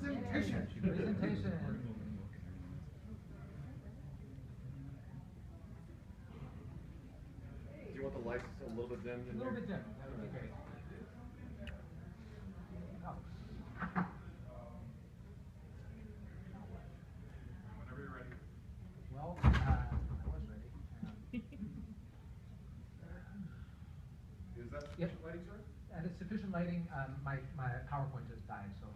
Presentation. Presentation. Do you want the lights a little bit dim? A little bit dim. That would be great. Oh. Whenever you're ready. Well, I was ready. Is that Yep. sufficient lighting, sir? And it's sufficient lighting. My PowerPoint just died, so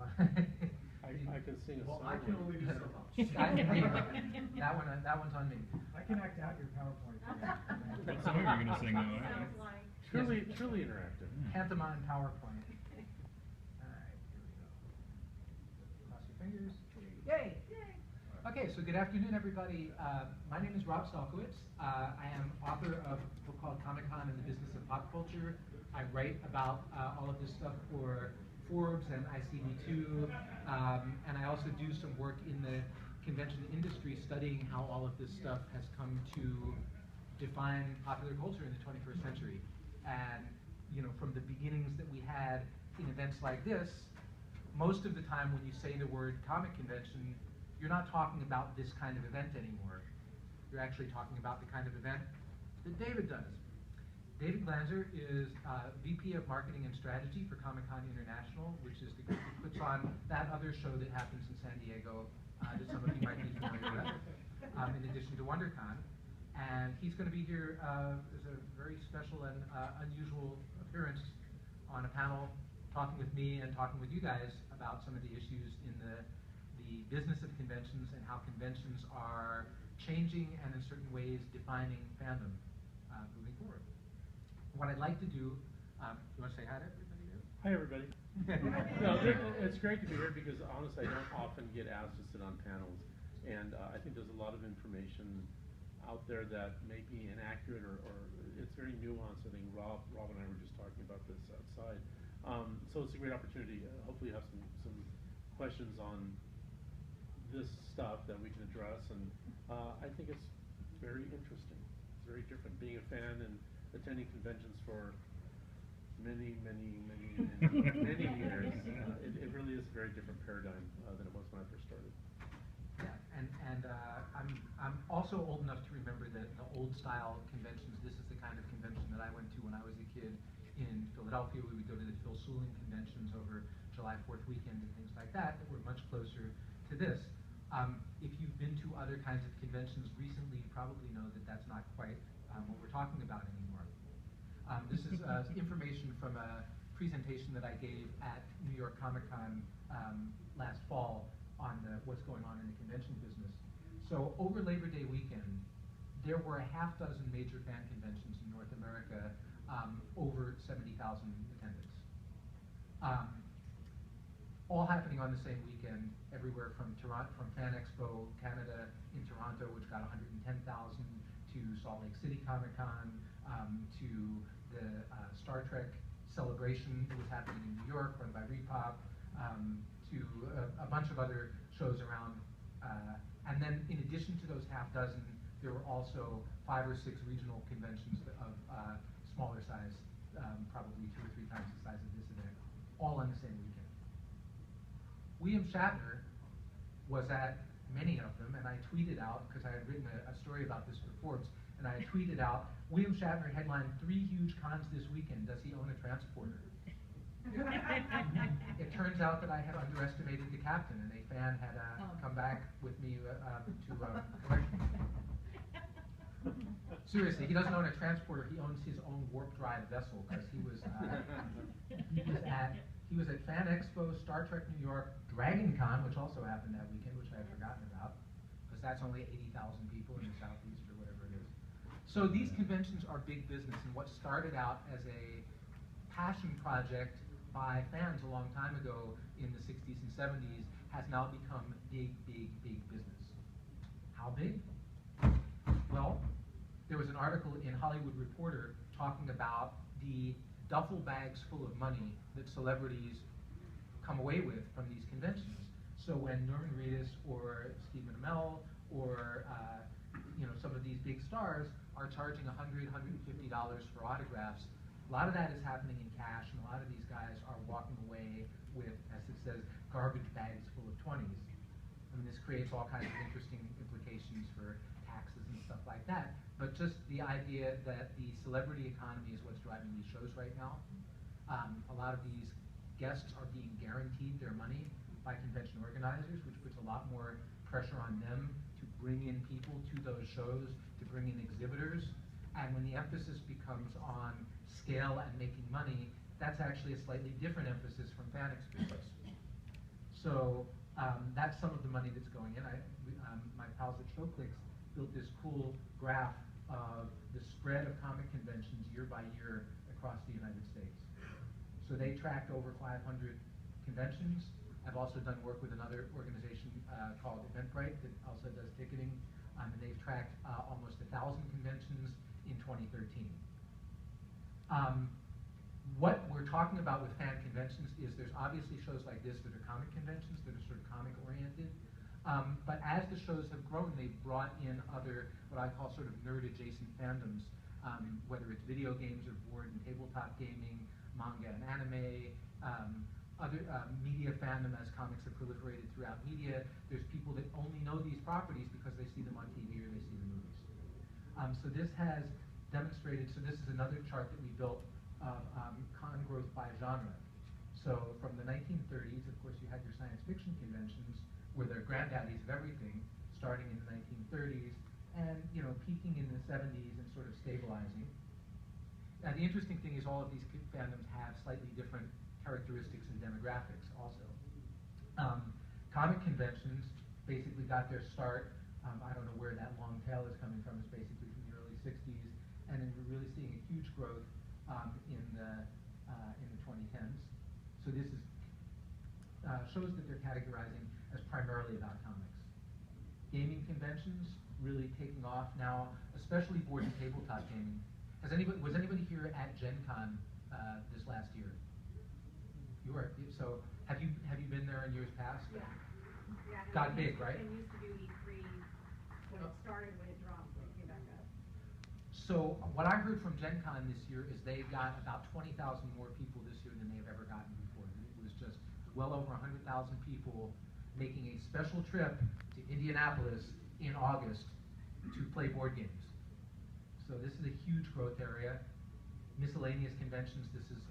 I can sing a song. Well, I can only do so much. that one's on me. I can act out your PowerPoint. What song are you going to sing, though? Sounds like. Truly interactive. Pantomime PowerPoint. All right, here we go. Cross your fingers. Yay! Yay. Okay, so good afternoon, everybody. My name is Rob Salkowitz. I am author of a book called Comic-Con and the Business of Pop Culture. I write about all of this stuff for Forbes and ICB2, and I also do some work in the convention industry studying how all of this stuff has come to define popular culture in the 21st century. And you know, from the beginnings that we had in events like this, most of the time when you say the word comic convention, you're not talking about this kind of event anymore. You're actually talking about the kind of event that David does. David Glanzer is VP of Marketing and Strategy for Comic-Con International, which is the group that puts on that other show that happens in San Diego that some of you might be familiar with, in addition to WonderCon. And he's going to be here as a very special and unusual appearance on a panel talking with me and talking with you guys about some of the issues in the business of conventions and how conventions are changing and in certain ways defining fandom moving forward. What I'd like to do, you want to say hi to everybody there? Hi, everybody. No, it's great to be here because honestly, I don't often get asked to sit on panels, and I think there's a lot of information out there that may be inaccurate or it's very nuanced. I think Rob and I were just talking about this outside. So it's a great opportunity. Hopefully you have some questions on this stuff that we can address, and I think it's very interesting. It's very different. Being a fan and attending conventions for many years, it really is a very different paradigm than it was when I first started. Yeah, and I'm also old enough to remember the old style conventions. This is the kind of convention that I went to when I was a kid in Philadelphia. We would go to the Phil Suling conventions over July 4th weekend and things like that were much closer to this. If you've been to other kinds of conventions recently, you probably know that that's not quite what we're talking about anymore. This is information from a presentation that I gave at New York Comic Con last fall on what's going on in the convention business. So over Labor Day weekend, there were a half dozen major fan conventions in North America, over 70,000 attendants. All happening on the same weekend, everywhere from Toronto, from Fan Expo Canada in Toronto, which got 110,000, to Salt Lake City Comic Con, to the Star Trek celebration that was happening in New York, run by Repop, to a bunch of other shows around. And then in addition to those half dozen, there were also 5 or 6 regional conventions of smaller size, probably 2 or 3 times the size of this event, all on the same weekend. William Shatner was at many of them, and I tweeted out, because I had written a story about this for Forbes, and I had tweeted out, William Shatner headlined 3 huge cons this weekend. Does he own a transporter? It turns out that I had underestimated the captain, and a fan had come back with me to correct me. Seriously, he doesn't own a transporter. He owns his own warp drive vessel, because he was at Fan Expo, Star Trek New York, Dragon Con, which also happened that weekend, which I had forgotten about, because that's only 80,000 people in the Southeast or whatever it is. So these conventions are big business, and what started out as a passion project by fans a long time ago in the 60s and 70s has now become big business. How big? Well, there was an article in Hollywood Reporter talking about the duffel bags full of money that celebrities come away with from these conventions. So when Norman Reedus or Stephen Amell or some of these big stars are charging $100, $150 for autographs, a lot of that is happening in cash, and a lot of these guys are walking away with, as it says, garbage bags full of I mean, this creates all kinds of interesting implications for taxes and stuff like that. But just the idea that the celebrity economy is what's driving these shows right now. A lot of these guests are being guaranteed their money by convention organizers, which puts a lot more pressure on them to bring in people to those shows, to bring in exhibitors. And when the emphasis becomes on scale and making money, that's actually a slightly different emphasis from fan experience. So that's some of the money that's going in. My pals at ShowClicks built this cool graph of the spread of comic conventions year by year across the United States. So they tracked over 500 conventions. I've also done work with another organization called Eventbrite that also does ticketing, and they've tracked almost 1,000 conventions in 2013. What we're talking about with fan conventions is there's obviously shows like this that are comic conventions, that are sort of comic oriented, but as the shows have grown, they've brought in other, what I call sort of nerd adjacent fandoms, whether it's video games or board and tabletop gaming, manga and anime, other media fandom as comics have proliferated throughout media. There's people that only know these properties because they see them on TV or they see the movies. So this has demonstrated, so this is another chart that we built of con growth by genre. So from the 1930s, of course, you had your science fiction conventions where they're granddaddies of everything, starting in the 1930s and peaking in the 70s and sort of stabilizing. Now the interesting thing is all of these fandoms have slightly different characteristics and demographics also. Comic conventions basically got their start, I don't know where that long tail is coming from, it's basically from the early 60s, and then we're really seeing a huge growth in the 2010s. So this is shows that they're categorizing as primarily about comics. Gaming conventions really taking off now, especially board and tabletop gaming. Was anybody here at Gen Con this last year? You were. So have you been there in years past? Yeah. Got big, right? It used to do E3 when it started, when it dropped, when it came back up. So what I heard from Gen Con this year is they got about 20,000 more people this year than they've ever gotten before. It was just well over 100,000 people making a special trip to Indianapolis in August to play board games. So this is a huge growth area. Miscellaneous conventions, this is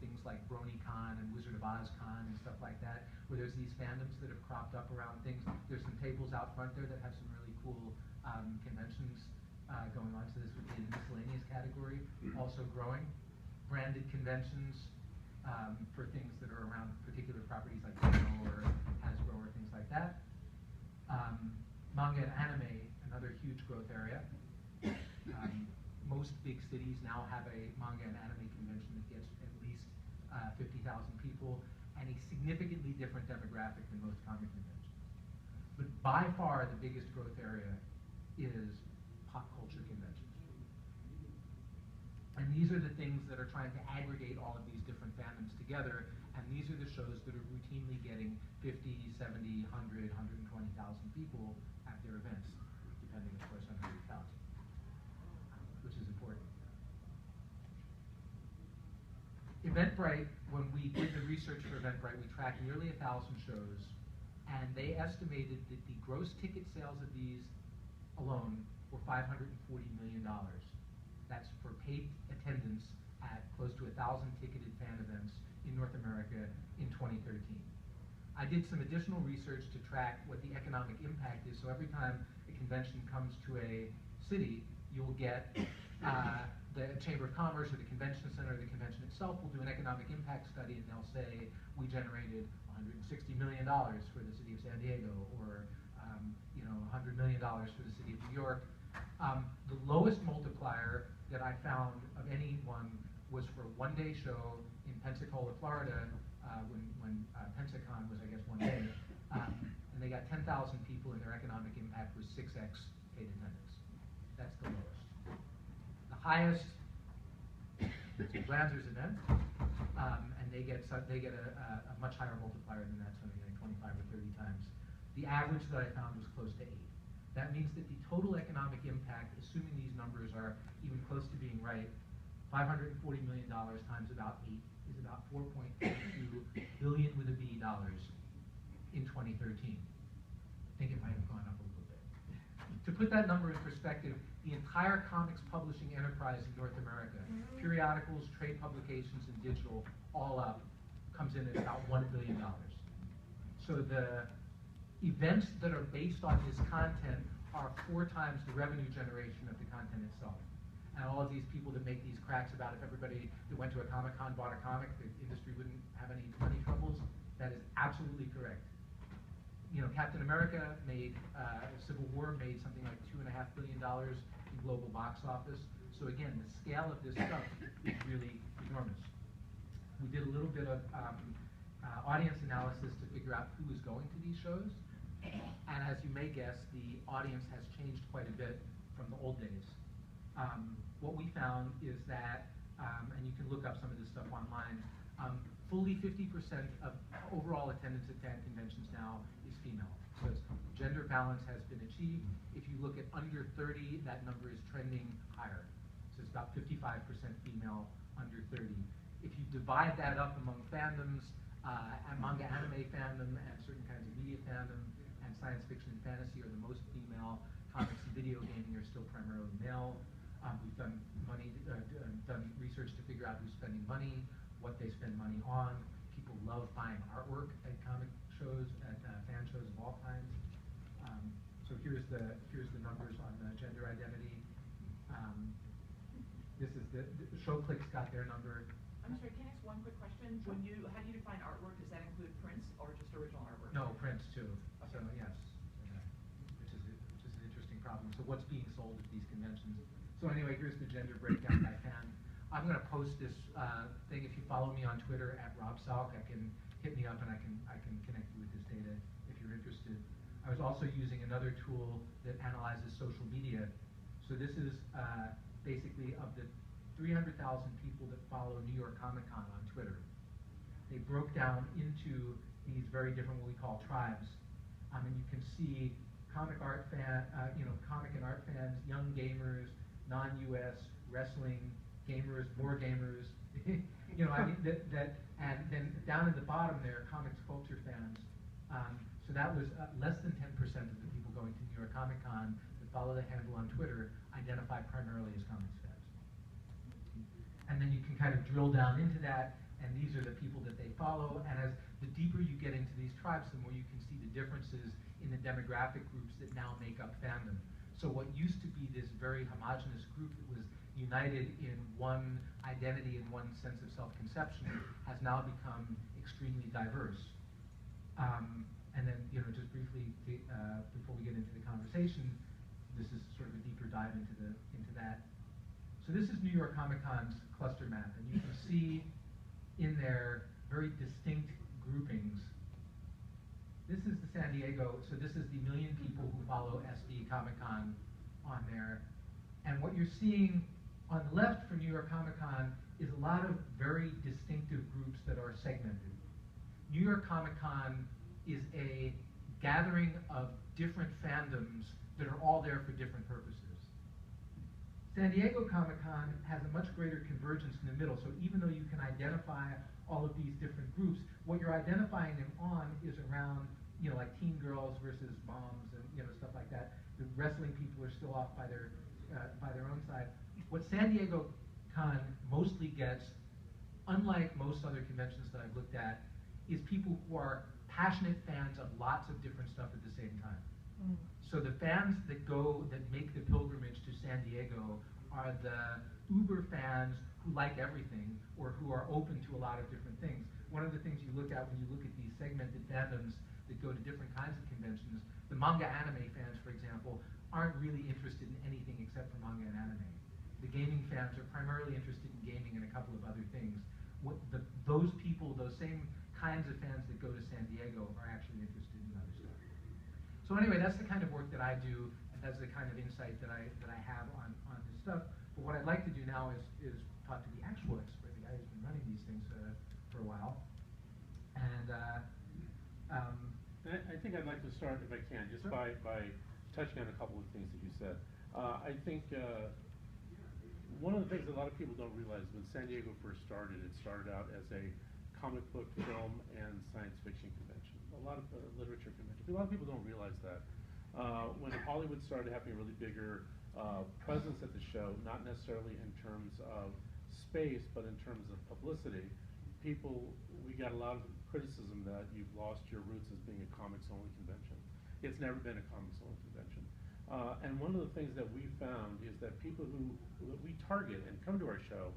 things like BronyCon and Wizard of Oz Con and stuff like that, where there's these fandoms that have cropped up around things. There's some tables out front there that have some really cool conventions going on. So this would be the miscellaneous category, also growing. Branded conventions for things that are around particular properties like Dino or Hasbro or things like that. Manga and anime, another huge growth area. Most big cities now have a manga and anime convention that gets at least 50,000 people and a significantly different demographic than most comic conventions. But by far the biggest growth area is pop culture conventions. And these are the things that are trying to aggregate all of these different fandoms together, and these are the shows that are routinely getting 50, 70, 100, 120,000 people at their events, depending of course on who you count, which is important. Eventbrite, when we did the research for Eventbrite, we tracked nearly 1,000 shows, and they estimated that the gross ticket sales of these alone were $540 million. That's for paid attendance at close to 1,000 ticketed fan events in North America in 2013. I did some additional research to track what the economic impact is. So every time a convention comes to a city, you'll get the Chamber of Commerce or the Convention Center or the convention itself will do an economic impact study, and they'll say, we generated $160 million for the city of San Diego, or $100 million for the city of New York. The lowest multiplier that I found of anyone was for a one-day show in Pensacola, Florida, when Pensacon was, I guess, one day, and they got 10,000 people, and their economic impact was 6x paid attendance. That's the lowest. The highest is Glanzer's event, and they get a much higher multiplier than that, so they're getting 25 or 30 times. The average that I found was close to 8. That means that the total economic impact, assuming these numbers are even close to being right, $540 million times about 8 is about $4.2 billion with a B dollars in 2013. think it might have gone up a little bit. To put that number in perspective, the entire comics publishing enterprise in North America, periodicals, trade publications, and digital, all up, comes in at about $1 billion. So the events that are based on this content are 4 times the revenue generation of the content itself. And all of these people that make these cracks about if everybody that went to a Comic-Con bought a comic, the industry wouldn't have any money troubles, that is absolutely correct. You know, Captain America made, Civil War made something like $2.5 billion in global box office. So again, the scale of this stuff is really enormous. We did a little bit of audience analysis to figure out who was going to these shows. And as you may guess, the audience has changed quite a bit from the old days. What we found is that, and you can look up some of this stuff online, fully 50% of overall attendance at fan conventions now is female. So it's gender balance has been achieved. If you look at under 30, that number is trending higher. So it's about 55% female under 30. If you divide that up among fandoms, manga anime fandom and certain kinds of media fandom, and science fiction and fantasy are the most female. Comics and video gaming are still primarily male. We've done done research to figure out who's spending money, what they spend money on. People love buying artwork at comic shows, at fan shows of all kinds. So here's the numbers on the gender identity. This is the ShowClick's got their number. I'm sorry, can I ask one quick question? How do you define artwork? Does that include prints or just original artwork? No, prints too. So yes, which is an interesting problem. So what's being sold at these conventions? So anyway, here's the gender breakdown by fan. I'm going to post this thing. If you follow me on Twitter at Rob Salk, hit me up and I can connect you with this data if you're interested. I was also using another tool that analyzes social media. So this is basically of the 300,000 people that follow New York Comic Con on Twitter. They broke down into these very different, what we call tribes. And you can see comic and art fans, young gamers, non-US, wrestling, gamers, more gamers. You know, I mean, and then down at the bottom there, comics culture fans. So that was less than 10% of the people going to New York Comic Con that follow the handle on Twitter identify primarily as comics fans. And then you can kind of drill down into that, and these are the people that they follow. And as the deeper you get into these tribes, the more you can see the differences in the demographic groups that now make up fandom. So what used to be this very homogenous group that was united in one identity and one sense of self-conception has now become extremely diverse. And then, you know, just briefly before we get into the conversation, this is sort of a deeper dive into that. So this is New York Comic Con's cluster map, and you can see in there very distinct groupings. This is the San Diego, so this is the million people who follow SD Comic Con on there. And what you're seeing on the left for New York Comic Con is a lot of very distinctive groups that are segmented. New York Comic Con is a gathering of different fandoms that are all there for different purposes. San Diego Comic Con has a much greater convergence in the middle, so even though you can identify all of these different groups, what you're identifying them on is around, you know, like teen girls versus moms and, you know, stuff like that. The wrestling people are still off by their own side. What San Diego Con mostly gets, unlike most other conventions that I've looked at, is people who are passionate fans of lots of different stuff at the same time. So the fans that make the pilgrimage to San Diego are the uber fans who like everything or who are open to a lot of different things. One of the things you look at when you look at these segmented fandoms that go to different kinds of conventions, the manga anime fans, for example, aren't really interested in anything except for manga and anime. The gaming fans are primarily interested in gaming and a couple of other things. Those people, those same kinds of fans that go to San Diego are actually interested in other stuff. So anyway, that's the kind of work that I do, and that's the kind of insight that I have on this stuff. But what I'd like to do now is talk to the actual expert, the guy who's been running these things for a while. And I think I'd like to start, if I can, just by touching on a couple of things that you said. I think one of the things a lot of people don't realize, when San Diego first started, it started out as a comic book, film, and science fiction convention. A lot of literature convention. It A lot of people don't realize that. When Hollywood started having a really bigger presence at the show, not necessarily in terms of space, but in terms of publicity, we got a lot of criticism that you've lost your roots as being a comics-only convention. It's never been a comics-only convention. And one of the things that we found is that people who we target and come to our show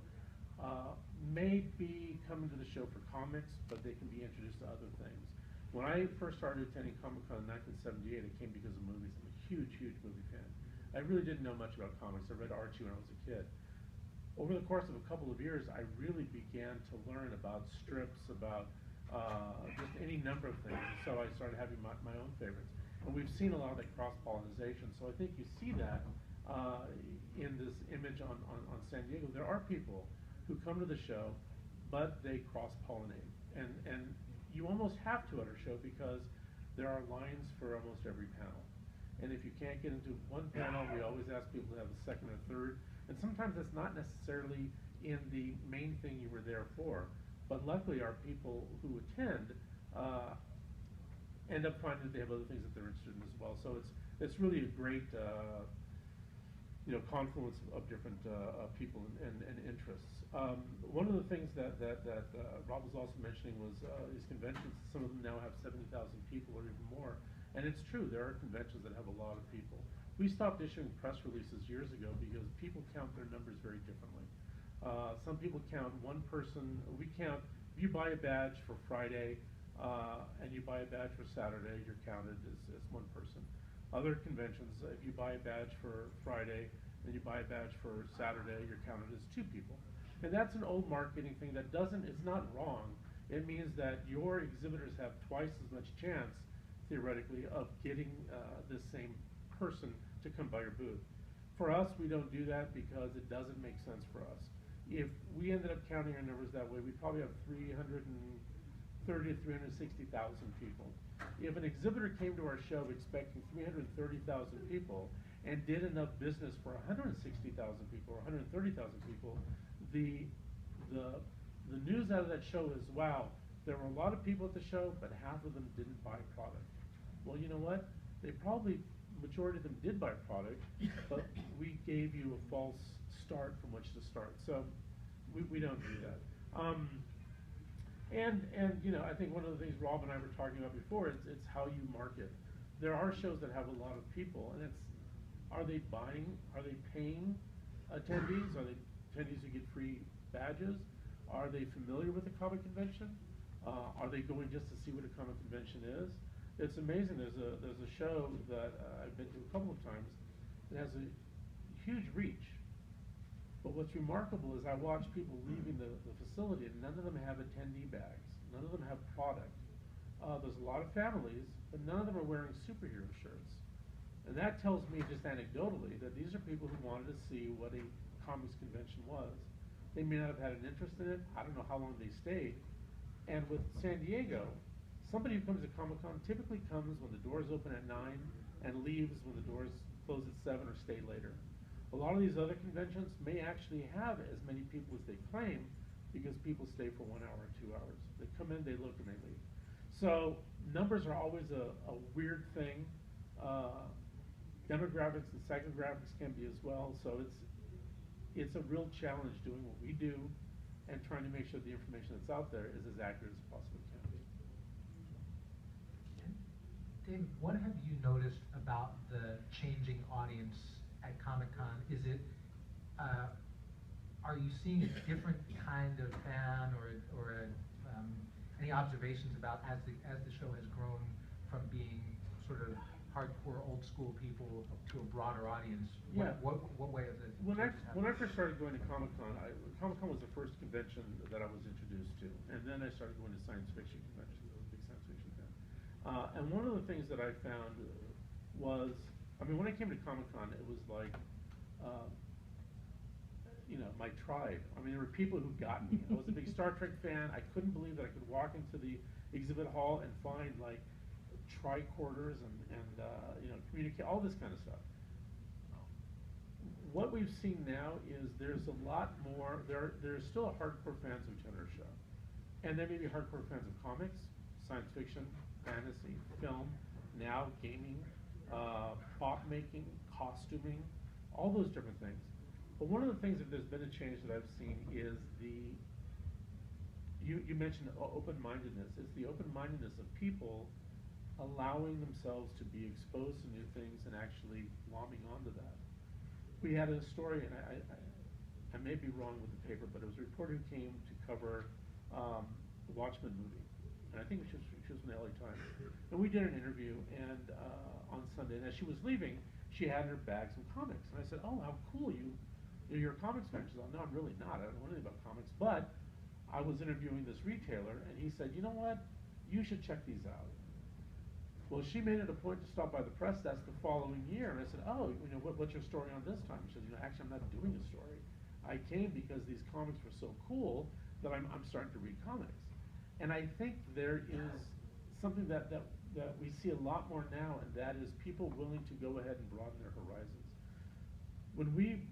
may be coming to the show for comics, but they can be introduced to other things. When I first started attending Comic-Con in 1978, it came because of movies. I'm a huge, huge movie fan. I really didn't know much about comics. I read Archie when I was a kid. Over the course of a couple of years, I really began to learn about strips, about just any number of things. And so I started having my own favorites. And we've seen a lot of that cross-pollination. So I think you see that in this image on San Diego. There are people who come to the show, but they cross-pollinate. And you almost have to at our show because there are lines for almost every panel. And if you can't get into one panel, we always ask people to have a second or third. And sometimes that's not necessarily in the main thing you were there for. But luckily, our people who attend end up finding that they have other things that they're interested in as well. So it's really a great confluence of different people and interests. One of the things that Rob was also mentioning was these conventions. Some of them now have 70,000 people or even more. And it's true, there are conventions that have a lot of people. We stopped issuing press releases years ago because people count their numbers very differently. Some people count one person. We count, if you buy a badge for Friday and you buy a badge for Saturday, you're counted as one person. Other conventions, if you buy a badge for Friday and you buy a badge for Saturday, you're counted as two people. And that's an old marketing thing that it's not wrong. It means that your exhibitors have twice as much chance, theoretically, of getting the same person to come by your booth. For us, we don't do that because it doesn't make sense for us. If we ended up counting our numbers that way, we'd probably have 330 to 360,000 people. If an exhibitor came to our show expecting 330,000 people and did enough business for 160,000 people or 130,000 people, the news out of that show is, wow, there were a lot of people at the show, but half of them didn't buy product. Well, you know what? Majority of them did buy product, but we gave you a false start from which to start. So we don't do that. I think one of the things Rob and I were talking about before, it's how you market. There are shows that have a lot of people, and are they paying attendees? Are they attendees who get free badges? Are they familiar with the comic convention? Are they going just to see what a comic convention is? It's amazing. There's a show that I've been to a couple of times that has a huge reach. But what's remarkable is I watch people leaving the facility and none of them have attendee bags. None of them have product. There's a lot of families, but none of them are wearing superhero shirts. And that tells me just anecdotally that these are people who wanted to see what a comics convention was. They may not have had an interest in it. I don't know how long they stayed. And with San Diego, somebody who comes to Comic-Con typically comes when the doors open at 9 and leaves when the doors close at 7 or stay later. A lot of these other conventions may actually have as many people as they claim because people stay for 1 hour or 2 hours. They come in, they look, and they leave. So numbers are always a weird thing. Demographics and psychographics can be as well. So it's a real challenge doing what we do and trying to make sure the information that's out there is as accurate as possible can be. David, what have you noticed about the changing audience at Comic-Con? Is it, are you seeing a different kind of fan or any observations about as the show has grown from being sort of hardcore old school people to a broader audience? Yeah. What way is it? When I first started going to Comic-Con, Comic-Con was the first convention that I was introduced to, and then I started going to science fiction conventions. I was a big science fiction fan. And one of the things that I found was, when I came to Comic-Con, it was like, my tribe. There were people who got me. I was a big Star Trek fan. I couldn't believe that I could walk into the exhibit hall and find like tricorders and communicate, all this kind of stuff. What we've seen now is there's a lot more, there's still hardcore fans who attend our show. And there may be hardcore fans of comics, science fiction, fantasy, film, now gaming, prop making, costuming, all those different things. But one of the things that there's been a change that I've seen is you mentioned open-mindedness. It's the open-mindedness of people allowing themselves to be exposed to new things and actually glomming onto that. We had a story, and I may be wrong with the paper, but it was a reporter who came to cover the Watchmen movie, and I think she was from the LA Times. And we did an interview, and on Sunday, and as she was leaving, she had in her bag some comics, and I said, "Oh, how cool you're a comics fan." She said, "Oh, no, I'm really not. I don't know anything about comics, but I was interviewing this retailer, and he said, you know what? You should check these out." Well, she made it a point to stop by the press desk the following year, and I said, "Oh, what's your story on this time?" She said, "Actually, I'm not doing a story. I came because these comics were so cool that I'm starting to read comics." And I think there is something that we see a lot more now, and that is people willing to go ahead and broaden their horizons. When we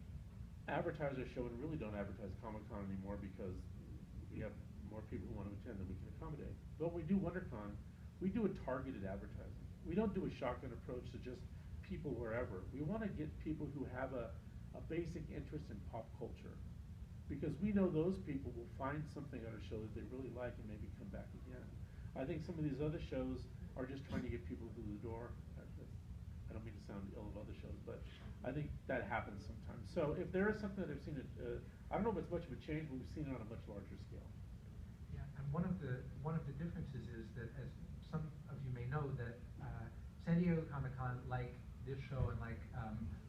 advertise our show, and really don't advertise Comic-Con anymore because we have more people who want to attend than we can accommodate. But when we do WonderCon, we do a targeted advertising. We don't do a shotgun approach to just people wherever. We want to get people who have a basic interest in pop culture, because we know those people will find something at our show that they really like and maybe come back again. I think some of these other shows are just trying to get people through the door. I don't mean to sound ill of other shows, but I think that happens sometimes. So if there is something that I've seen, I don't know if it's much of a change, but we've seen it on a much larger scale. Yeah, and one of the differences is that, as some of you may know, that San Diego Comic-Con, like this show and like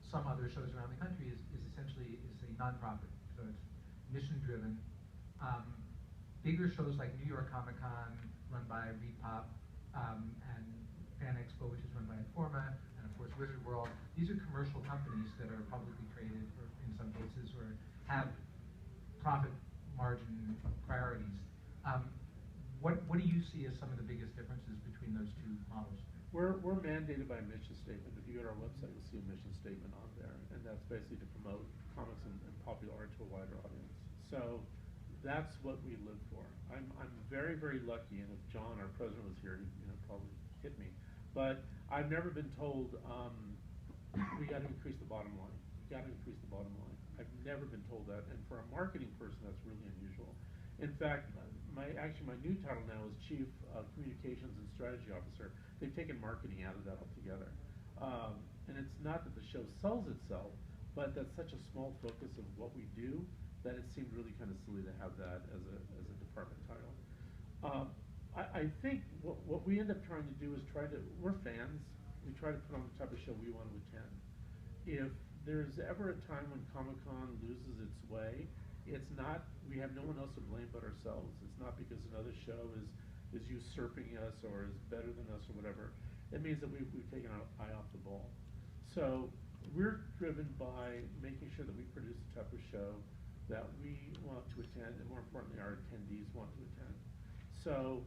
some other shows around the country, is essentially a nonprofit. So it's mission-driven. Bigger shows like New York Comic-Con, run by ReedPop, and Fan Expo, which is run by Informa, and of course Wizard World. These are commercial companies that are publicly traded, or in some cases, or have profit margin priorities. What do you see as some of the biggest differences between those two models? We're mandated by a mission statement. If you go to our website, you'll see a mission statement on there, and that's basically to promote comics and popular art to a wider audience. So that's what we live for. I'm very, very lucky, and if John, our president, was here, he'd probably hit me. But I've never been told we got to increase the bottom line. We got to increase the bottom line. I've never been told that, and for a marketing person, that's really unusual. In fact, my new title now is Chief Communications and Strategy Officer. They've taken marketing out of that altogether. And it's not that the show sells itself, but that's such a small focus of what we do that it seemed really kind of silly to have that as a department title. I think what we end up trying to do is we're fans, we try to put on the type of show we want to attend. If there's ever a time when Comic-Con loses its way, we have no one else to blame but ourselves. It's not because another show is usurping us or is better than us or whatever. It means that we've taken our eye off the ball. So we're driven by making sure that we produce the type of show that we want to attend, and more importantly, our attendees want to attend. So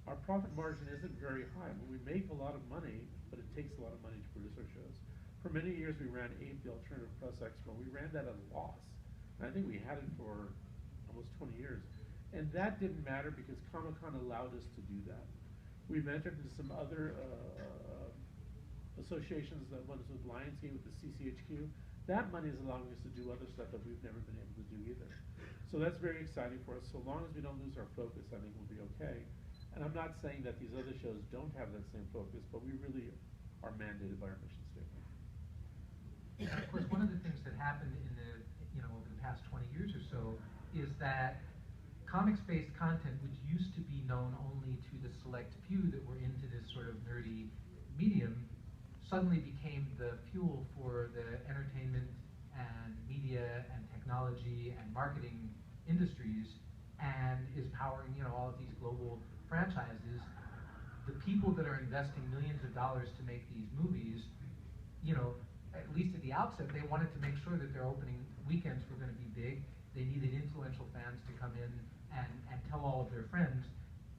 our profit margin isn't very high. I mean, we make a lot of money, but it takes a lot of money to produce our shows. For many years, we ran AIM, the Alternative Press Expo. We ran that at a loss. And I think we had it for almost 20 years. And that didn't matter because Comic-Con allowed us to do that. We've entered into some other associations, the ones with Lionsgate, with the CCHQ. That money is allowing us to do other stuff that we've never been able to do either. So that's very exciting for us. So long as we don't lose our focus, I think we'll be okay. And I'm not saying that these other shows don't have that same focus, but we really are mandated by our mission statement. And of course, one of the things that happened over the past 20 years or so is that comics-based content, which used to be known only to the select few that were into this sort of nerdy medium, suddenly became the fuel for the entertainment and media and technology and marketing industries, and is powering all of these global franchises. The people that are investing millions of dollars to make these movies, at least at the outset, they wanted to make sure that their opening weekends were going to be big. They needed influential fans to come in and tell all of their friends,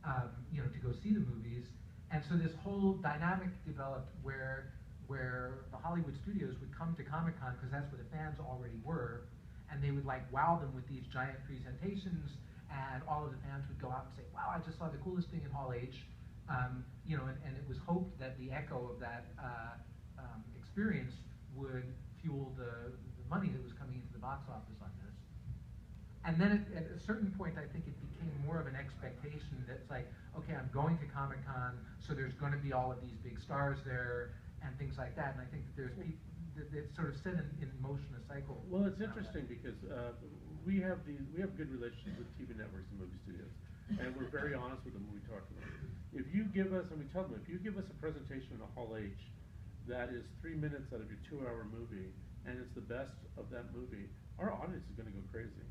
to go see the movies. And so this whole dynamic developed where the Hollywood studios would come to Comic-Con because that's where the fans already were, and they would wow them with these giant presentations, and all of the fans would go out and say, "Wow, I just saw the coolest thing in Hall H," You know, and it was hoped that the echo of that experience would fuel the money that was coming into the box office on this. And then at a certain point, I think it became more of an expectation that's like, okay, I'm going to Comic-Con, so there's going to be all of these big stars there and things like that. And I think that there's people that sort of set in motion a cycle. Well, it's interesting because we have good relationships with TV networks and movie studios, and we're very honest with them when we talk to them. If you give us, and we tell them, if you give us a presentation in a Hall H that is 3 minutes out of your 2-hour movie, and it's the best of that movie, our audience is going to go crazy.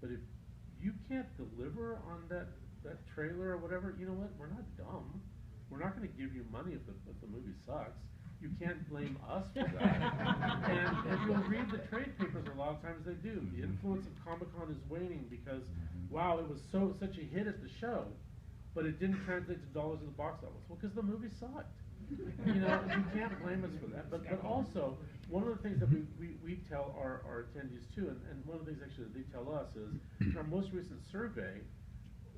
But if you can't deliver on that trailer or whatever, you know what? We're not dumb. We're not going to give you money if the movie sucks. You can't blame us for that. And if you'll read the trade papers, a lot of times they do. The influence of Comic-Con is waning because, wow, it was such a hit at the show, but it didn't translate to dollars at the box office. Well, because the movie sucked. You know, you can't blame us for that. But also, one of the things that we tell our attendees too, and one of the things actually that they tell us is, in our most recent survey,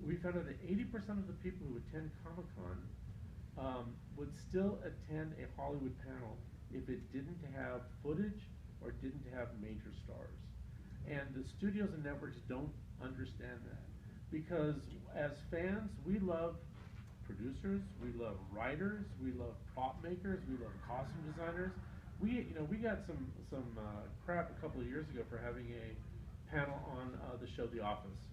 we found out that 80% of the people who attend Comic-Con would still attend a Hollywood panel if it didn't have footage or didn't have major stars. And the studios and networks don't understand that. Because as fans, we love producers, we love writers, we love prop makers, we love costume designers. We got some crap a couple of years ago for having a panel on the show The Office.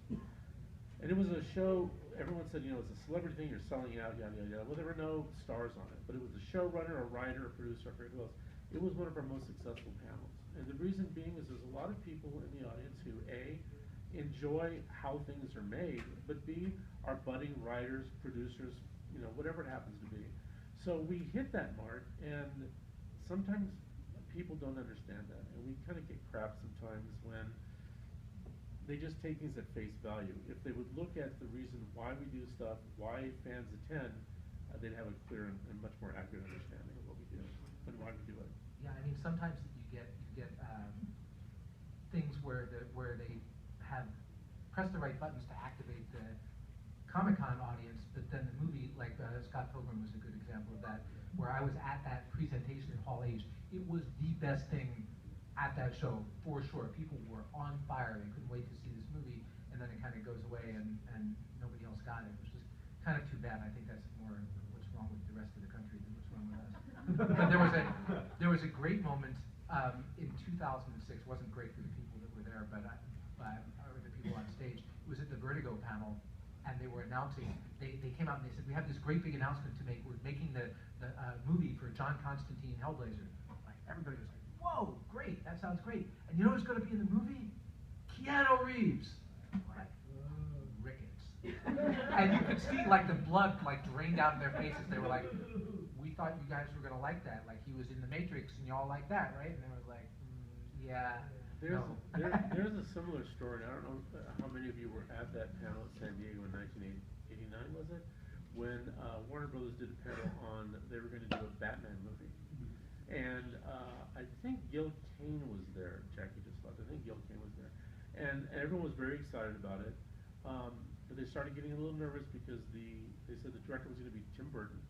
And it was a show, everyone said, you know, it's a celebrity thing, you're selling it out, yada, yada, yada. Well, there were no stars on it, but it was a showrunner, a writer, a producer, I forget who else. It was one of our most successful panels. And the reason being is there's a lot of people in the audience who, A, enjoy how things are made, but B, are budding writers, producers, you know, whatever it happens to be. So we hit that mark, and sometimes people don't understand that. And we kind of get crap sometimes when they just take things at face value. If they would look at the reason why we do stuff, why fans attend, they'd have a clear and much more accurate understanding of what we do and why we do it. Yeah, I mean, sometimes you get things where they have pressed the right buttons to activate the Comic-Con audience, but then the movie, like Scott Pilgrim was a good example of that, where I was at that presentation in Hall H. It was the best thing at that show, for sure. People were on fire. They couldn't wait to see this movie, and then it kind of goes away, and nobody else got it, which is kind of too bad. I think that's more what's wrong with the rest of the country than what's wrong with us. But there was a great moment in 2006. It wasn't great for the people that were there, but or the people on stage. It was at the Vertigo panel, and they were announcing. They came out and they said, "We have this great big announcement to make. We're making the movie for John Constantine Hellblazer." Like everybody was like, "Whoa, great! That sounds great." And you know who's going to be in the movie? Keanu Reeves. Like rickets. And you could see like the blood like drained out of their faces. They were like, "We thought you guys were going to like that. Like he was in the Matrix, and y'all like that, right?" And they were like, "Yeah." There's a similar story. I don't know how many of you were at that panel at San Diego in 1989, was it? When Warner Brothers did a panel on, they were going to do a Batman movie. And I think Gil Kane was there. Jackie just left. I think Gil Kane was there. And everyone was very excited about it. But they started getting a little nervous because they said the director was going to be Tim Burton,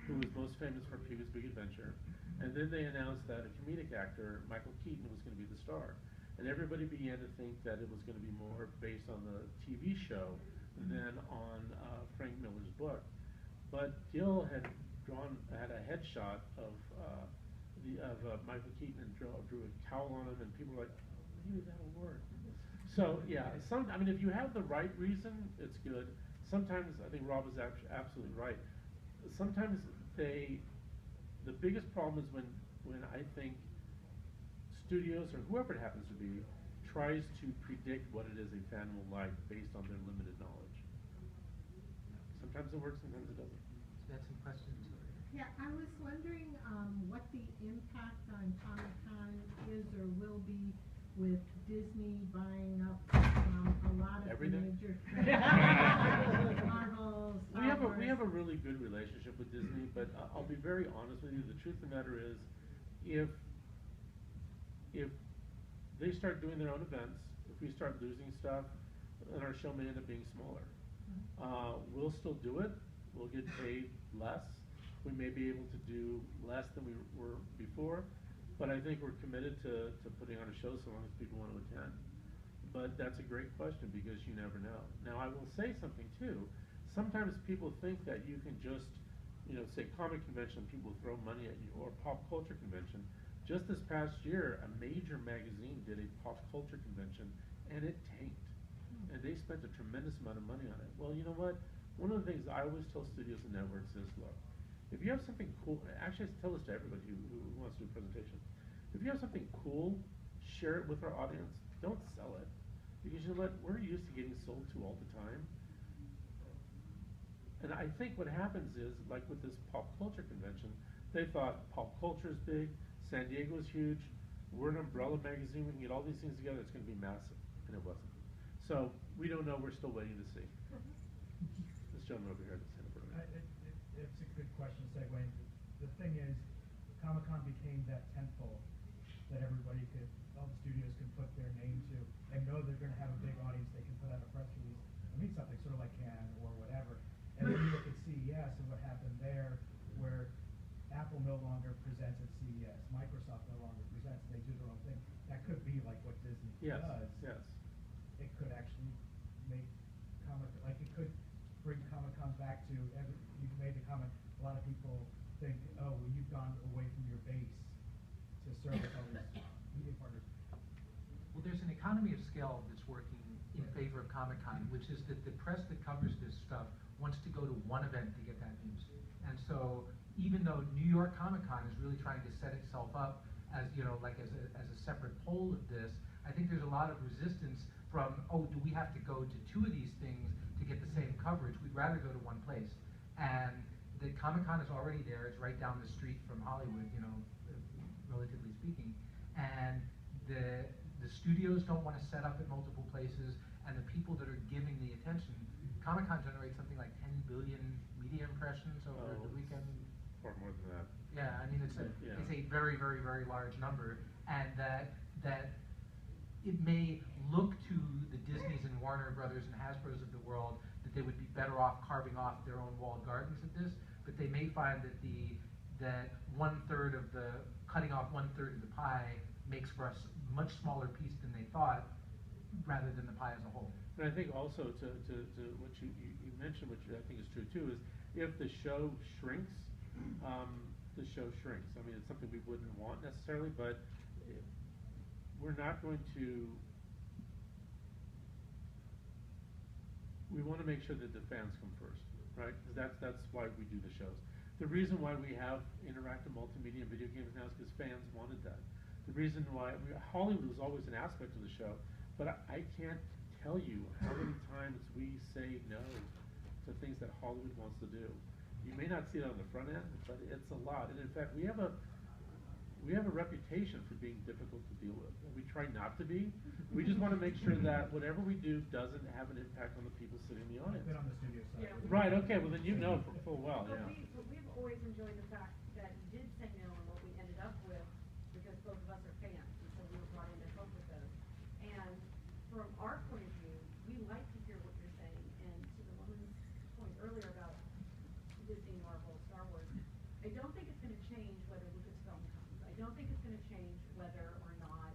who was most famous for Pee-wee's Big Adventure. And then they announced that a comedic actor, Michael Keaton, was going to be the star. And everybody began to think that it was going to be more based on the TV show than on Frank Miller's book. But Gil had a headshot of Michael Keaton and drew a cowl on him, and people were like, maybe that'll work. So yeah, I mean, if you have the right reason, it's good. Sometimes I think Rob is absolutely right. Sometimes the biggest problem is when I think studios or whoever it happens to be tries to predict what it is a fan will like based on their limited knowledge. Sometimes it works, sometimes it doesn't. So that's some questions. Yeah, I was wondering what the impact on Comic-Con is or will be with Disney buying up a lot of Everything? major Marvel, Star Wars. We have a really good relationship with Disney, but I'll be very honest with you. The truth of the matter is, if they start doing their own events, if we start losing stuff, then our show may end up being smaller. We'll still do it, we'll get paid less. We may be able to do less than we were before, but I think we're committed to putting on a show so long as people want to attend. But that's a great question because you never know. Now I will say something too. Sometimes people think that you can just, say comic convention, people throw money at you, or pop culture convention. Just this past year, a major magazine did a pop culture convention, and it tanked. And they spent a tremendous amount of money on it. Well, you know what? One of the things I always tell studios and networks is, look, if you have something cool, actually I tell this to everybody who wants to do a presentation. If you have something cool, share it with our audience. Don't sell it. Because you know what? We're used to getting sold to all the time. And I think what happens is, like with this pop culture convention, they thought pop culture is big, San Diego's huge, we're an umbrella magazine, we can get all these things together, it's going to be massive. And it wasn't. So we don't know, we're still waiting to see. This gentleman over here at the center. It's a good question, segue. The thing is, Comic-Con became that tentpole that everybody could, all the studios can put their name to and know they're going to have a big audience. They can put out a press release. I mean, something sort of like Cannes or whatever. And then you look at CES and what happened there, where Apple no longer presents at CES, Microsoft no longer presents, they do their own thing. That could be like what Disney does. Yes. It could actually make it could bring Comic-Con back to, you've made the comment, a lot of people think, oh, well, you've gone away from your base to service all these media partners. Well, there's an economy of scale that's working in favor of Comic-Con, which is that the press that covers this stuff wants to go to one event to get that news. And so even though New York Comic-Con is really trying to set itself up as, like as a separate pole of this, I think there's a lot of resistance from, oh, do we have to go to two of these things to get the same coverage? We'd rather go to one place. And the Comic-Con is already there. It's right down the street from Hollywood, relatively speaking. And the studios don't want to set up at multiple places, and the people that are giving the attention, Comic-Con generates something like 10 billion media impressions over the weekend. Far more than that. Yeah, I mean it's a very, very, very large number, and that it may look to the Disneys and Warner Brothers and Hasbro's of the world that they would be better off carving off their own walled gardens of this, but they may find that cutting off 1/3 of the pie makes for a much smaller piece than they thought, rather than the pie as a whole. And I think also to what you mentioned, which I think is true too, is if the show shrinks, the show shrinks. I mean, it's something we wouldn't want necessarily, but we're not going to. We want to make sure that the fans come first, right? Because that's why we do the shows. The reason why we have interactive multimedia and video games now is because fans wanted that. The reason why Hollywood was always an aspect of the show, but I can't tell you how many times we say no to things that Hollywood wants to do. You may not see it on the front end, but it's a lot. And in fact, we have a reputation for being difficult to deal with. And we try not to be. We just want to make sure that whatever we do doesn't have an impact on the people sitting in the I've audience. been on the studio side. Yeah. Right, okay, well then you know full well, But yeah. we've always enjoyed the fact that you did say no and what we ended up with, because both of us are fans, and so we were brought in to help with those. And from our point of view, we like to hear what you're saying, and to the woman's point earlier about Disney, Marvel, Star Wars, I don't think it's going to change whether Lucasfilm comes. I don't think it's going to change whether or not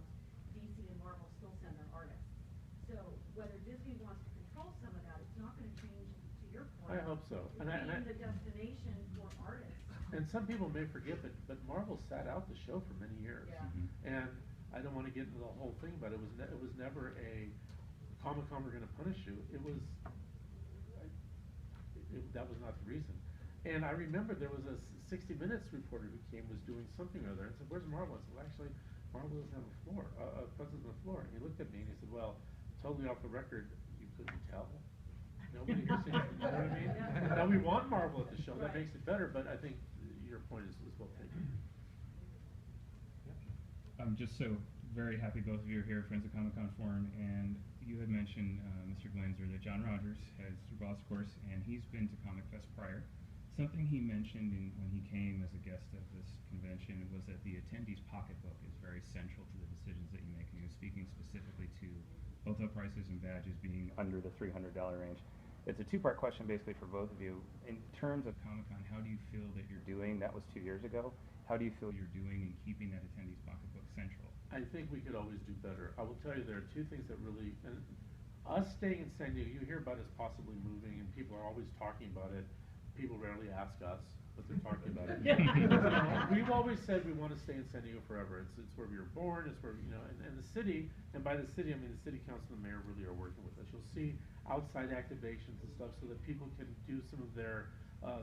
DC and Marvel still send their artists. So whether Disney wants to control some of that, it's not going to change, to your point. I hope so. Being And the destination for artists. And some people may forget, but Marvel sat out the show for many years. Yeah. And I don't want to get into the whole thing, but it was never a Comic-Con we're going to punish you. That was not the reason. And I remember there was a 60 Minutes reporter who was doing something or other and said, "Where's Marvel?" I said, "Well, actually, Marvel doesn't have a presence on the floor." And he looked at me and he said, "Well, totally off the record, you couldn't tell." Nobody has seen it, you know what I mean? Now we want Marvel at the show, that makes it better, but I think your point is well taken. I'm just so very happy both of you are here, Friends of Comic-Con Forum, and you had mentioned, Mr. Glanzer, that John Rogers has your boss, of course, and he's been to Comic Fest prior. Something he mentioned when he came as a guest of this convention was that the attendee's pocketbook is very central to the decisions that you make. And he was speaking specifically to hotel prices and badges being under the $300 range. it's a two-part question basically for both of you. In terms of Comic-Con, how do you feel that you're doing? That was 2 years ago. How do you feel you're doing in keeping that attendees pocketbook central? I think we could always do better. I will tell you there are two things that really, and us staying in San Diego, you hear about us possibly moving, and people are always talking about it. People rarely ask us, but they're talking about it. We've always said we want to stay in San Diego forever. It's where we were born. It's where, and the city, and by the city I mean the city council and the mayor really are working with us. You'll see outside activations and stuff so that people can do some of their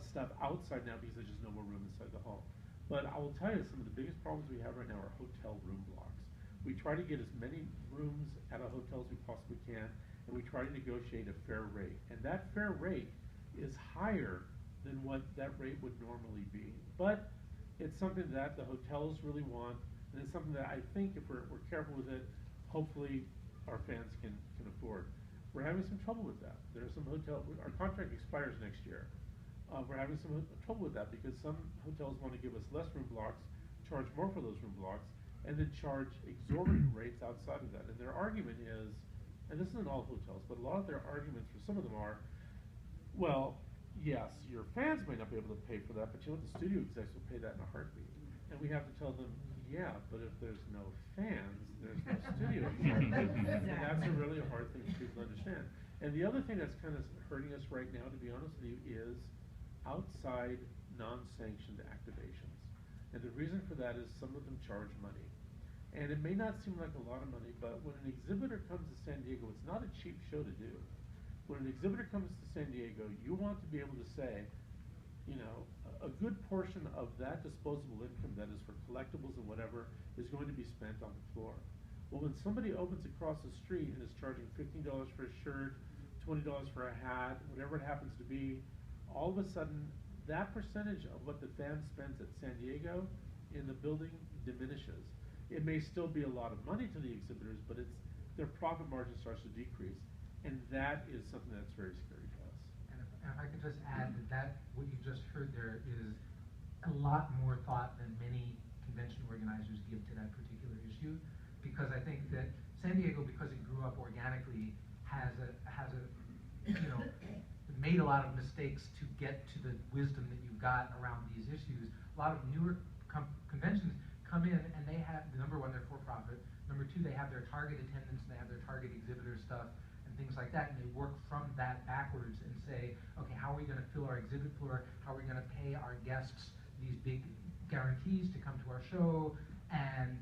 stuff outside now because there's just no more room inside the hall. But I will tell you, some of the biggest problems we have right now are hotel room blocks. We try to get as many rooms at a hotel as we possibly can, and we try to negotiate a fair rate. And that fair rate is higher than what that rate would normally be. But it's something that the hotels really want, and it's something that I think if we're careful with it, hopefully our fans can afford. We're having some trouble with that. There are some our contract expires next year. We're having some trouble with that because some hotels want to give us less room blocks, charge more for those room blocks, and then charge exorbitant rates outside of that. And their argument is, and this isn't all hotels, but a lot of their arguments for some of them are, well, yes, your fans may not be able to pay for that, but you know what, the studio execs will pay that in a heartbeat. And we have to tell them, yeah, but if there's no fans, there's no studio execs. And that's a really hard thing for people to understand. And the other thing that's kind of hurting us right now, to be honest with you, is outside non-sanctioned activations. And the reason for that is some of them charge money. And it may not seem like a lot of money, but when an exhibitor comes to San Diego, it's not a cheap show to do. When an exhibitor comes to San Diego, you want to be able to say, a good portion of that disposable income that is for collectibles and whatever is going to be spent on the floor. Well, when somebody opens across the street and is charging $15 for a shirt, $20 for a hat, whatever it happens to be, all of a sudden, that percentage of what the fan spends at San Diego in the building diminishes. It may still be a lot of money to the exhibitors, but their profit margin starts to decrease. And that is something that's very scary to us. And if I could just add that what you just heard there is a lot more thought than many convention organizers give to that particular issue, because I think that San Diego, because it grew up organically, has made a lot of mistakes to get to the wisdom that you've got around these issues. A lot of newer conventions come in and they have, number one, they're for profit. Number two, they have their target attendance and they have their target exhibitor stuff and things like that, and they work from that backwards and say, okay, how are we going to fill our exhibit floor? How are we going to pay our guests these big guarantees to come to our show? And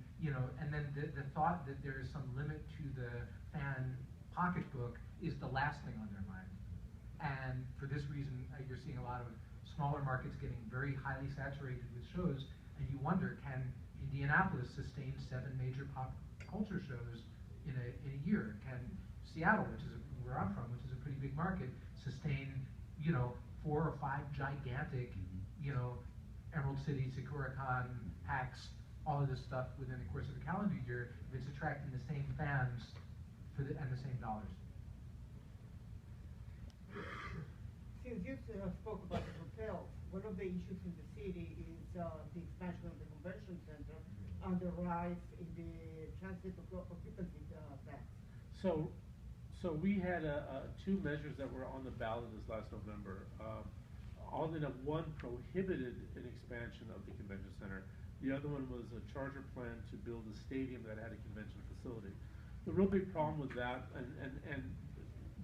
and then the thought that there is some limit to the fan pocketbook is the last thing on their mind. And for this reason, you're seeing a lot of smaller markets getting very highly saturated with shows, and you wonder, can Indianapolis sustain 7 major pop culture shows in a year? Can Seattle, which is where I'm from, which is a pretty big market, sustain 4 or 5 gigantic, Emerald City, Sakura Con, PAX, all of this stuff within the course of a calendar year if it's attracting the same fans and the same dollars? Since you spoke about the hotels, one of the issues in the city is the expansion of the convention center and the rise in the transit occupancy tax. So we had 2 measures that were on the ballot this last November. Oddly enough, one prohibited an expansion of the convention center. The other one was a charter plan to build a stadium that had a convention facility. The real big problem with that, and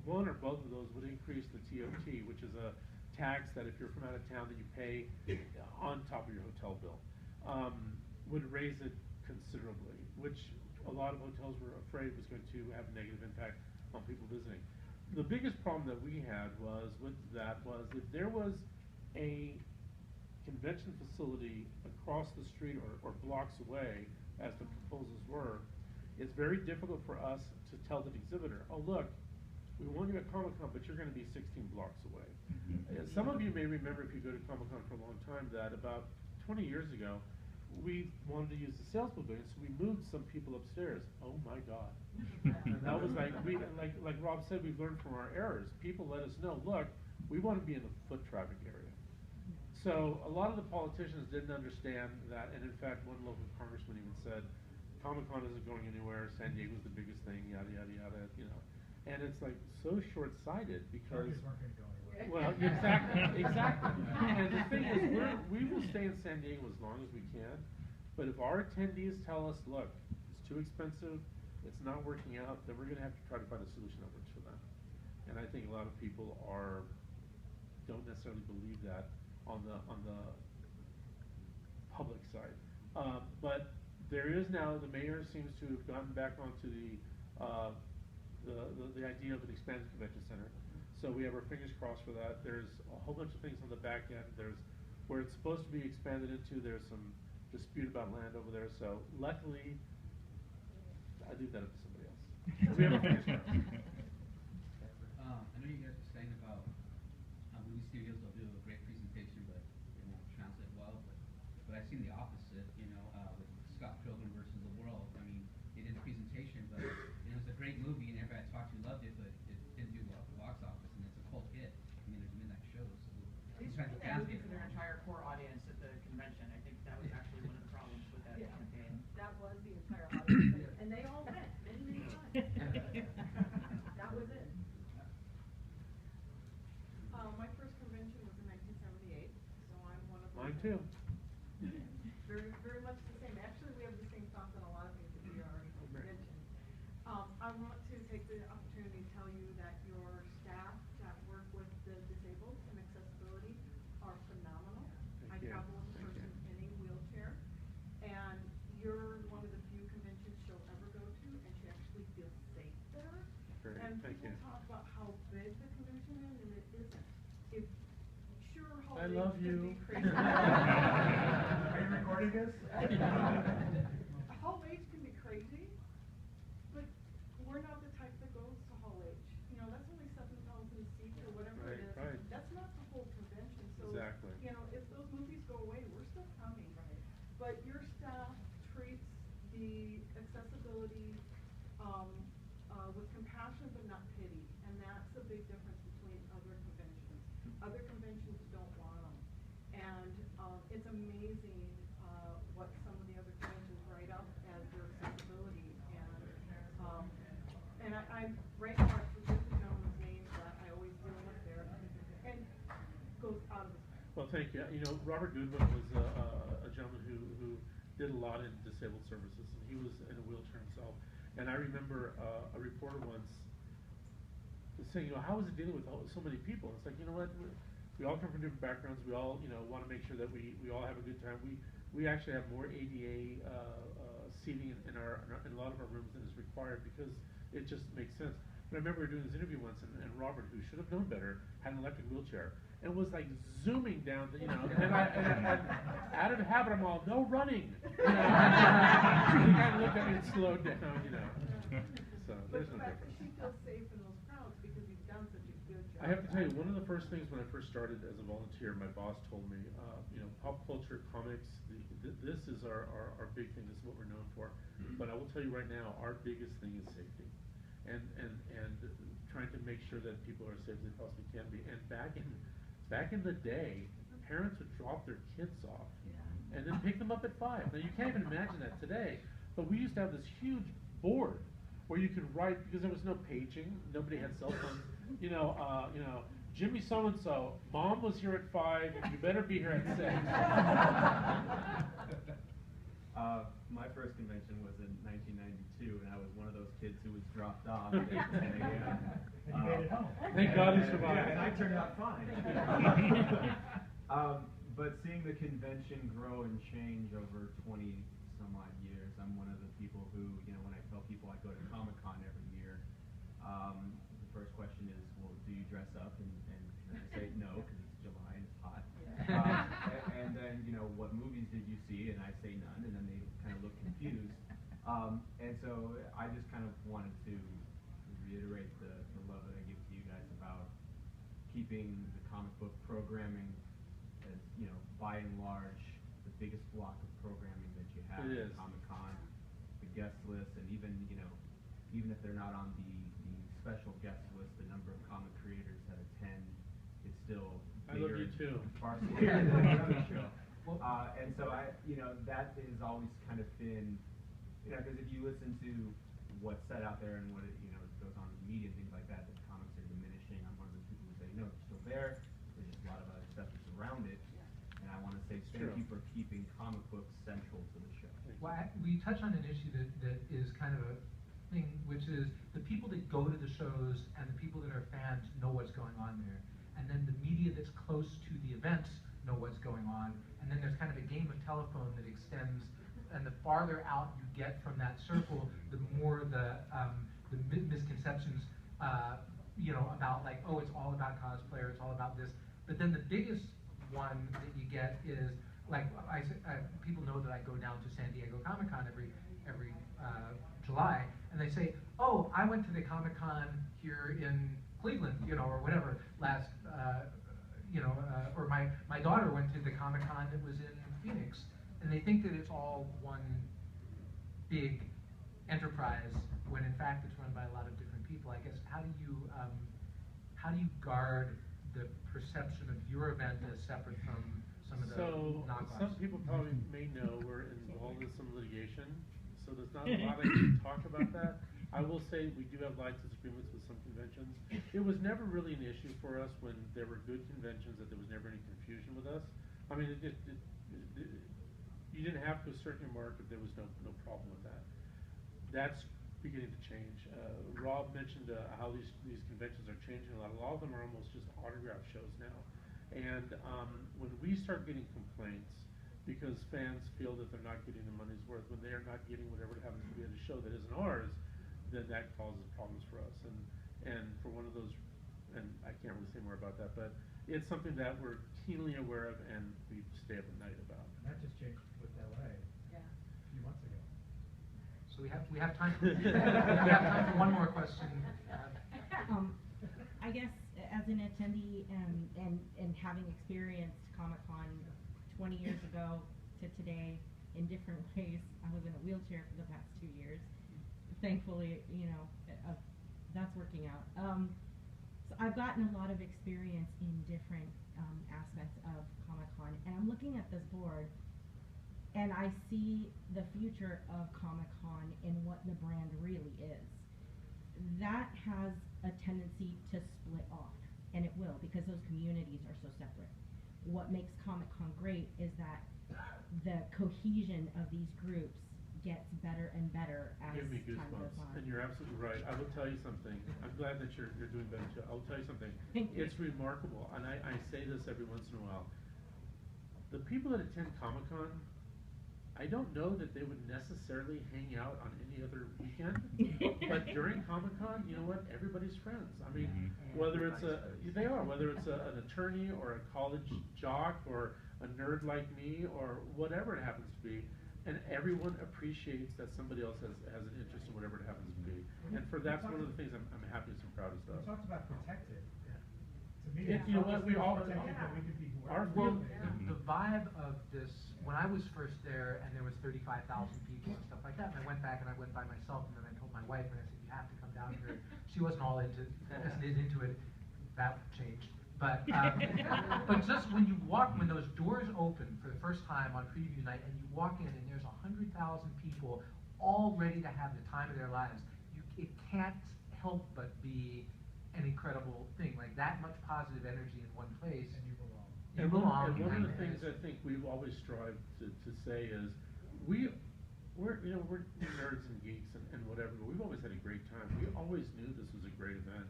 one or both of those would increase the TOT, which is a tax that if you're from out of town that you pay on top of your hotel bill, would raise it considerably, which a lot of hotels were afraid was going to have a negative impact on people visiting. The biggest problem that we had was if there was a convention facility across the street or blocks away, as the proposals were, it's very difficult for us to tell the exhibitor, oh look, we want you at Comic-Con, but you're going to be 16 blocks away. Some of you may remember, if you go to Comic-Con for a long time, that about 20 years ago, we wanted to use the sales pavilion, so we moved some people upstairs. Oh my God. And that was like Rob said, we've learned from our errors. People let us know, look, we want to be in the foot traffic area. So a lot of the politicians didn't understand that, and in fact, one local congressman even said, Comic-Con isn't going anywhere, San Diego's the biggest thing, yada, yada, yada, And it's like so short-sighted because. Chargers weren't gonna go anywhere. Well, exactly, exactly. And the thing is, we will stay in San Diego as long as we can, but if our attendees tell us, look, it's too expensive, it's not working out, then we're gonna have to try to find a solution that works for them. And I think a lot of people don't necessarily believe that on the public side. But there is now, the mayor seems to have gotten back onto the idea of an expanded convention center. So we have our fingers crossed for that. There's a whole bunch of things on the back end. There's where it's supposed to be expanded into, there's some dispute about land over there. So luckily, I leave that up to somebody else. We have our fingers crossed. I know you guys were saying about movie studios will do a great presentation, but it won't translate well. But I've seen the opposite, you know, with Scott Pilgrim versus the World. I mean, they did a presentation, but it was a great movie, and everybody I talked to loved it, but it didn't do well at the box office, and it's a cult hit. I mean, there's midnight shows, so They sometimes screened the that fans movie get for their entire core audience at the convention. I think that was actually one of the problems with that Yeah. campaign. That was the entire audience, and they all went many times. That was it. My first convention was in 1978, so I'm one of those. Mine too. Very, very much the same. Actually, we have the same thoughts on a lot of things that we already mentioned. I want to take the opportunity to tell you that your staff that work with the disabled and accessibility are phenomenal. I Thank you. travel with a Thank person you. in a wheelchair, and you're one of the few conventions she'll ever go to, and she actually feels safe there. Great, And thank people you. talk about how big the convention is, and it isn't. If, sure, I holidays love can you. be crazy. Are you recording this? Hall H can be crazy, but we're not the type that goes to Hall H. You know, that's only 7,000 seats or whatever Right, it is. right. That's not the whole convention. So, Exactly. you know, if those movies go away, we're still coming. Right. But your staff treats the accessibility with compassion but not pity, and that's a big difference between other conventions. Other conventions don't want them, and it's amazing what some of the other conventions write up as their accessibility. And I right now I forget the gentleman's name that I always deal with there, and goes out of his way. Well, thank you. You know, Robert Goodwin was a gentleman who did a lot in disabled services, and he was in a wheelchair himself. And I remember a reporter once saying, you know, how is it dealing with so many people? It's like, you know what, we all come from different backgrounds. We all, you know, want to make sure that we all have a good time. We actually have more ADA seating in a lot of our rooms than is required because it just makes sense. But I remember doing this interview once, and Robert, who should have known better, had an electric wheelchair and was like zooming down, you know. And out of habit, I'm all, no running. You know? He kind of looked at me and slowed down, you know. So there's no But the fact that difference. she feels safe in those crowds because you've done such a good job. I have to tell you, one of the first things when I first started as a volunteer, my boss told me, you know, pop culture, comics, this is our big thing. This is what we're known for. But I will tell you right now, our biggest thing is safety, and trying to make sure that people are as safe as they possibly can be. And back in the day, parents would drop their kids off and then pick them up at 5. Now you can't even imagine that today. But we used to have this huge board where you could write, because there was no paging, nobody had cell phones. You know, Jimmy so and so, Mom was here at 5. You better be here at 6. My first convention was in 1992, and I was one of those kids who was dropped off at 10 a.m. And you made it home. Thank God you survived. Yeah, and I turned out fine. But seeing the convention grow and change over 20 some odd years, I'm one of the people who, you know, when I tell people I go to Comic-Con every year, the first question is, well, do you dress up? And I say no, because it's July and it's hot. And then, you know, what movies did you see? And I say none, and then they kind of look confused. And so I just kind of wanted to reiterate the love that I give to you guys about keeping the comic book programming as, you know, by and large, the biggest block of programming that you have at Comic-Con, the guest list, and even, you know, even if they're not on the special guest list, the number of comic creators that attend is still bigger. I love you too. Far bigger than the other show. And so you know, that has always kind of been, you know, because if you listen to what's said out there and what it, you know, the shows on the media and things like that, that comics are diminishing. I'm one of those people who say, no, they're still there. There's just a lot of other stuff that's around it. And I want to say thank you for keeping comic books central to the show. Well, we touch on an issue that is kind of a thing, which is the people that go to the shows and the people that are fans know what's going on there. And then the media that's close to the events know what's going on. And then there's kind of a game of telephone that extends, and the farther out you get from that circle, the more the misconceptions, about like, oh, it's all about cosplay, or it's all about this. But then the biggest one that you get is, like, people know that I go down to San Diego Comic-Con every July, and they say, oh, I went to the Comic-Con here in Cleveland, or whatever, last, or my daughter went to the Comic-Con that was in Phoenix, and they think that it's all one big enterprise, when in fact it's run by a lot of different people. I guess, how do you guard the perception of your event as separate from some of the knockoffs? Some people probably may know we're involved in some litigation, so there's not a lot I can talk about that. I will say we do have license agreements with some conventions. It was never really an issue for us when there were good conventions, that there was never any confusion with us. I mean, you didn't have to assert your mark if there was no problem with that. That's beginning to change. Rob mentioned how these conventions are changing a lot. A lot of them are almost just autograph shows now. And when we start getting complaints because fans feel that they're not getting the money's worth, when they are not getting whatever happens to be at a show that isn't ours, then that causes problems for us. And for one of those, and I can't really say more about that, but it's something that we're keenly aware of and we stay up at night about. And that just changed with LA a few months ago. So we have time for we have time for one more question. I guess as an attendee and having experienced Comic-Con 20 years ago to today in different ways, I was in a wheelchair for the past 2 years. Thankfully, that's working out. So I've gotten a lot of experience in different aspects of Comic-Con, and I'm looking at this board, and I see the future of Comic-Con in what the brand really is. That has a tendency to split off, and it will, because those communities are so separate. What makes Comic-Con great is that the cohesion of these groups gets better and better as Give me time goes goosebumps, on. and you're absolutely right. I will tell you something. I'm glad that you're doing better too. I'll tell you something. Thank you. It's remarkable, and I say this every once in a while. The people that attend Comic-Con, I don't know that they would necessarily hang out on any other weekend, but during Comic-Con, you know what? Everybody's friends. I mean, whether it's whether it's an attorney or a college jock or a nerd like me or whatever it happens to be, and everyone appreciates that somebody else has an interest in whatever it happens to be. And that's one of the things I'm happiest and proudest of. We talked about protected. To me, You know what? We all protected that we could be our whoever. The vibe of this, when I was first there and there was 35,000 people and stuff like that, and I went back and I went by myself, and then I told my wife, and I said, you have to come down here. She wasn't all into it. That changed. But just when you walk, when those doors open for the first time on preview night, and you walk in and there's 100,000 people all ready to have the time of their lives, it can't help but be an incredible thing. Like, that much positive energy in one place. And you belong. You belong. And one of the things I think we've always strived to say is we're nerds and geeks and whatever, but we've always had a great time. We always knew this was a great event.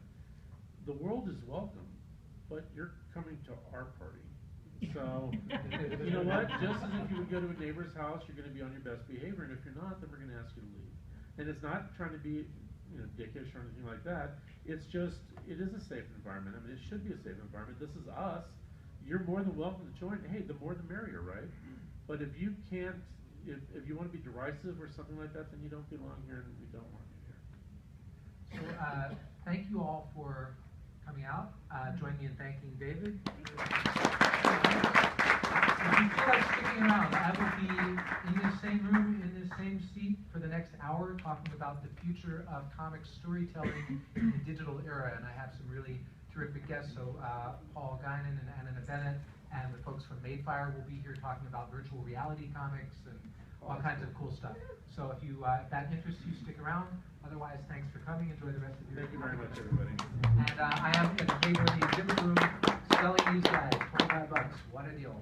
The world is welcome, but you're coming to our party. So, you know what? Just as if you would go to a neighbor's house, you're going to be on your best behavior, and if you're not, then we're going to ask you to leave. And it's not trying to be, dickish or anything like that. It's just, it is a safe environment. I mean, it should be a safe environment. This is us. You're more than welcome to join. Hey, the more the merrier, right? But if you can't, if you want to be derisive or something like that, then you don't belong here, and we don't want you here. So, thank you all for coming out. Join me in thanking David. If you feel like sticking around, I will be in this same room, in this same seat for the next hour, talking about the future of comic storytelling in the digital era, and I have some really terrific guests. So Paul Guinan and Anna Bennett and the folks from Madefire will be here talking about virtual reality comics, and all kinds of cool stuff. So if you, if that interests you, stick around. Otherwise, thanks for coming. Enjoy the rest of your. Thank you very much, everybody. And I am in the Hayward exhibit room selling these guys, $25. What a deal.